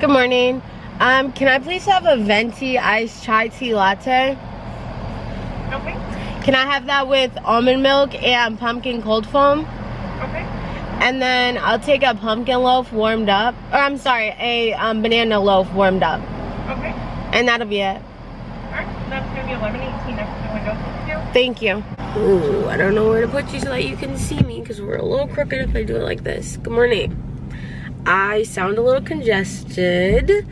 Good morning. Can I please have a venti iced chai tea latte? Okay. Can I have that with almond milk and pumpkin cold foam? Okay. And then I'll take a pumpkin loaf warmed up. Or I'm sorry, a banana loaf warmed up. Okay. And that'll be it. Alright, that's gonna be 11:18 next to the window. Thank you. Ooh, I don't know where to put you so that you can see me because we're a little crooked if I do it like this. Good morning. I sound a little congested.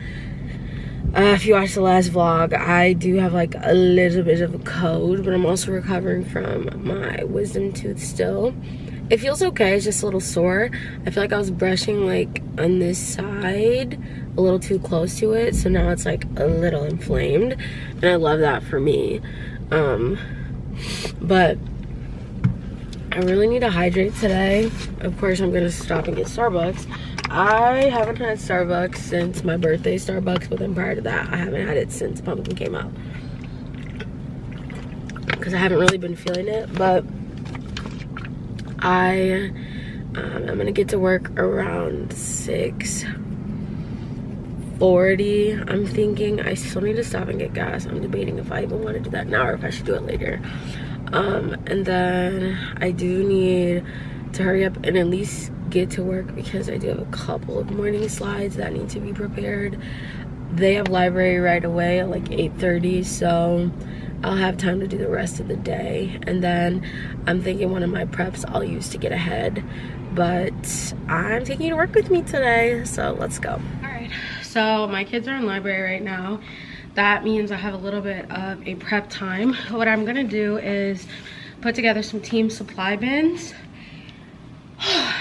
If you watched the last vlog, I do have like a little bit of a cold, but I'm also recovering from my wisdom tooth still. It feels okay, it's just a little sore. I feel like I was brushing like on this side a little too close to it, so now it's like a little inflamed, and I love that for me. But I really need to hydrate today. Of course, I'm gonna stop and get Starbucks. I haven't had Starbucks since my birthday Starbucks, but then prior to that, I haven't had it since pumpkin came out. Because I haven't really been feeling it, but I'm gonna get to work around 6:40. I'm thinking I still need to stop and get gas. I'm debating if I even want to do that now or if I should do it later. And then I do need to hurry up and at least get to work because I do have a couple of morning slides that need to be prepared. They have library right away at like 8:30, so I'll have time to do the rest of the day. And then I'm thinking one of my preps I'll use to get ahead, but I'm taking you to work with me today, so let's go. All right, so my kids are in library right now. That means I have a little bit of a prep time. What I'm gonna do is put together some team supply bins.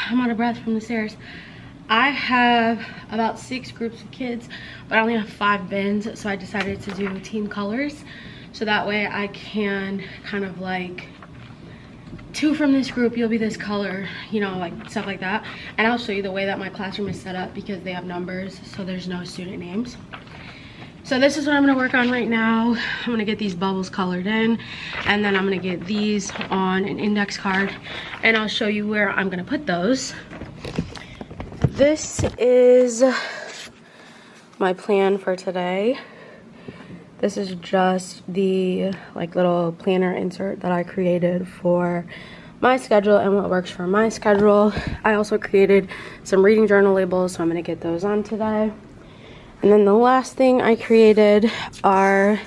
I'm out of breath from the stairs. I have about 6 groups of kids, but I only have 5 bins, so I decided to do team colors. So that way I can kind of like, 2 from this group, you'll be this color, you know, like stuff like that. And I'll show you the way that my classroom is set up because they have numbers, so there's no student names. So this is what I'm gonna work on right now. I'm gonna get these bubbles colored in, and then I'm gonna get these on an index card, and I'll show you where I'm gonna put those. This is my plan for today. This is just the like little planner insert that I created for my schedule and what works for my schedule. I also created some reading journal labels, so I'm gonna get those on today. And then the last thing I created are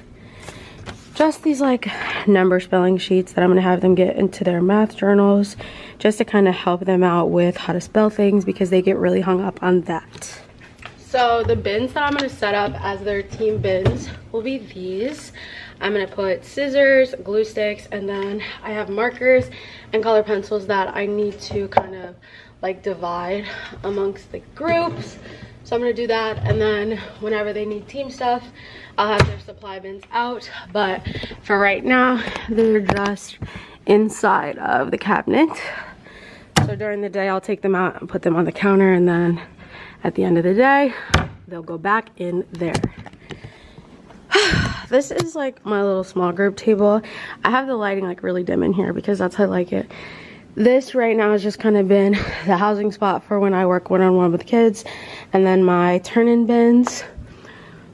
just these like number spelling sheets that I'm gonna have them get into their math journals just to kind of help them out with how to spell things because they get really hung up on that. So the bins that I'm gonna set up as their team bins will be these. I'm gonna put scissors, glue sticks, and then I have markers and color pencils that I need to kind of like divide amongst the groups. So I'm gonna do that, and then whenever they need team stuff, I'll have their supply bins out. But for right now, they're just inside of the cabinet. So during the day, I'll take them out and put them on the counter, and then at the end of the day, they'll go back in there. This is like my little small group table. I have the lighting like really dim in here because that's how I like it. This right now has just kind of been the housing spot for when I work one-on-one with kids, and then my turn-in bins,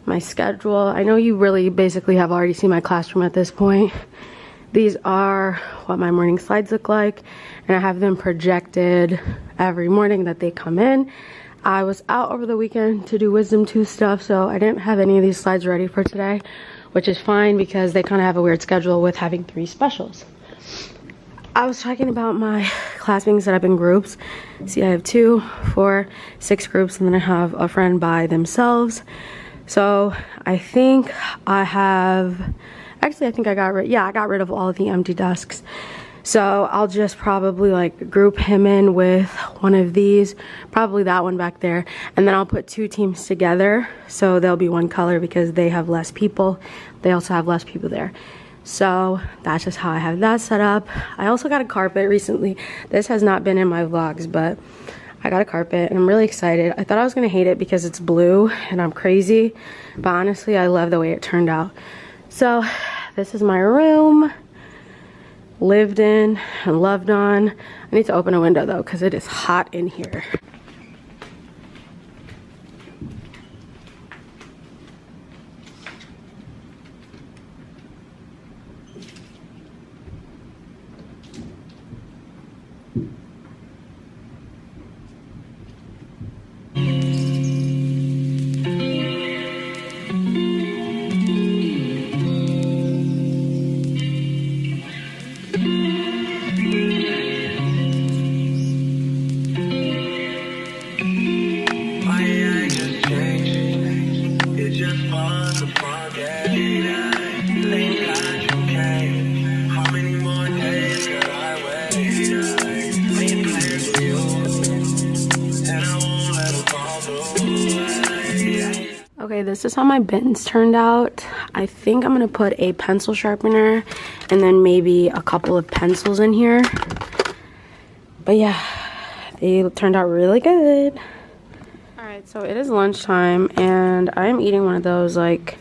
my schedule. I know you really basically have already seen my classroom at this point. These are what my morning slides look like, and I have them projected every morning that they come in. I was out over the weekend to do wisdom tooth stuff, so I didn't have any of these slides ready for today, which is fine because they kind of have a weird schedule with having 3 specials. I was talking about my class being set up in groups. See, I have 2, 4, 6 groups, and then I have a friend by themselves. So I think I have, actually I think I got rid of all of the empty desks. So I'll just probably like group him in with one of these, probably that one back there, and then I'll put 2 teams together so they'll be one color because they have less people. They also have less people there. So that's just how I have that set up. I also got a carpet recently. This has not been in my vlogs, but I got a carpet and I'm really excited. I thought I was gonna hate it because it's blue and I'm crazy, but honestly, I love the way it turned out. So this is my room, lived in and loved on. I need to open a window though because it is hot in here. Okay, this is how my bins turned out. I think I'm gonna put a pencil sharpener and then maybe a couple of pencils in here. But yeah, they turned out really good. All right, so it is lunchtime and I'm eating one of those, like,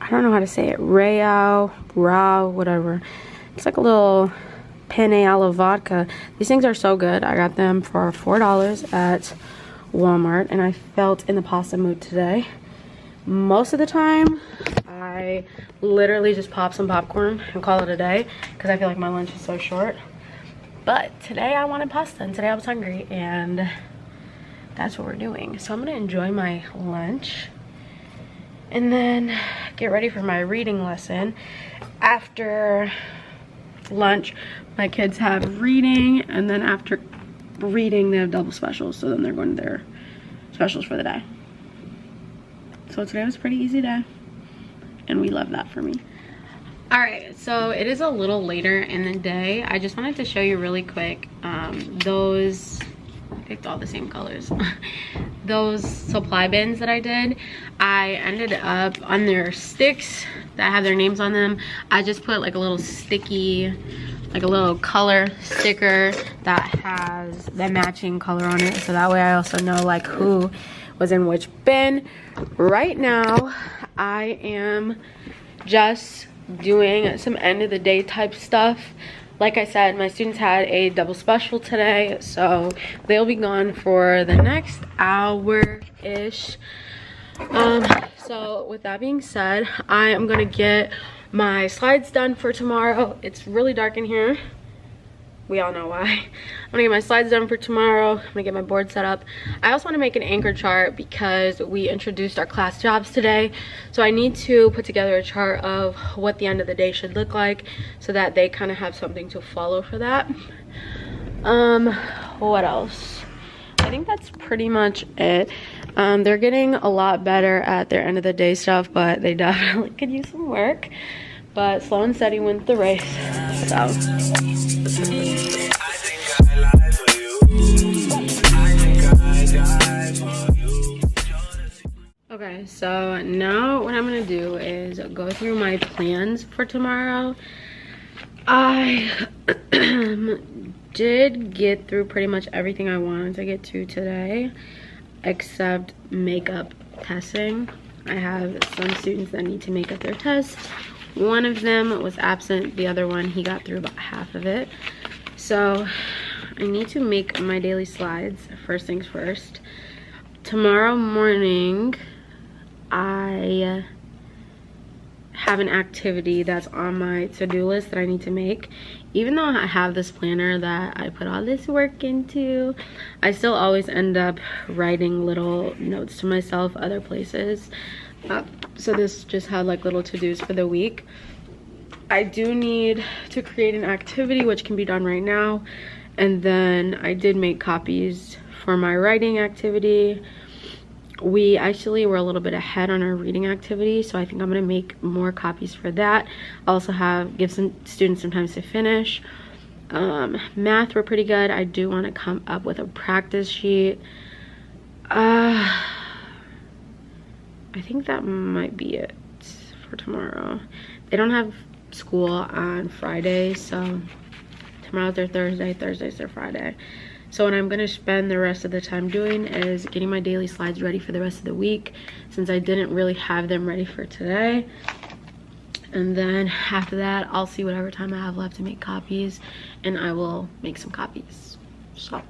I don't know how to say it, raw, whatever. It's like a little penne alla vodka. These things are so good. I got them for $4 at Walmart, and I felt in the pasta mood today. Most of the time I literally just pop some popcorn and call it a day because I feel like my lunch is so short. But today I wanted pasta and today I was hungry, and that's what we're doing. So I'm gonna enjoy my lunch and then get ready for my reading lesson. After lunch my kids have reading, and then after reading they have double specials, so then they're going to their specials for the day. So today was a pretty easy day and we love that for me. All right, so it is a little later in the day. I just wanted to show you really quick those, I picked all the same colors. Those supply bins that I did, I ended up on their sticks that have their names on them, I just put like a little sticky, like a little color sticker that has the matching color on it, so that way I also know like who was in which bin. Right now I am just doing some end of the day type stuff. Like I said, my students had a double special today, so they'll be gone for the next hour-ish. So with that being said, I am gonna get my slides done for tomorrow. It's really dark in here. We all know why. I'm gonna get my slides done for tomorrow. I'm gonna get my board set up. I also want to make an anchor chart because we introduced our class jobs today. So I need to put together a chart of what the end of the day should look like so that they kind of have something to follow for that. What else? I think that's pretty much it. They're getting a lot better at their end of the day stuff, but they definitely could use some work. But slow and steady wins the race. So. Okay, so now what I'm gonna do is go through my plans for tomorrow. I did get through pretty much everything I wanted to get to today, except makeup testing. I have some students that need to make up their tests. One of them was absent, the other one, he got through about half of it. So I need to make my daily slides, first things first. Tomorrow morning, I have an activity that's on my to-do list that I need to make. Even though I have this planner that I put all this work into, I still always end up writing little notes to myself other places. So this just had like little to-dos for the week. I do need to create an activity, which can be done right now. And then I did make copies for my writing activity. We actually were a little bit ahead on our reading activity, so I think I'm gonna make more copies for that. I also give some students some time to finish. Math were pretty good. I do want to come up with a practice sheet. I think that might be it for tomorrow. They don't have school on Friday, so tomorrow's their Thursday, Thursday's their Friday. So what I'm gonna spend the rest of the time doing is getting my daily slides ready for the rest of the week, since I didn't really have them ready for today. And then after that, I'll see whatever time I have left to make copies, and I will make some copies. So.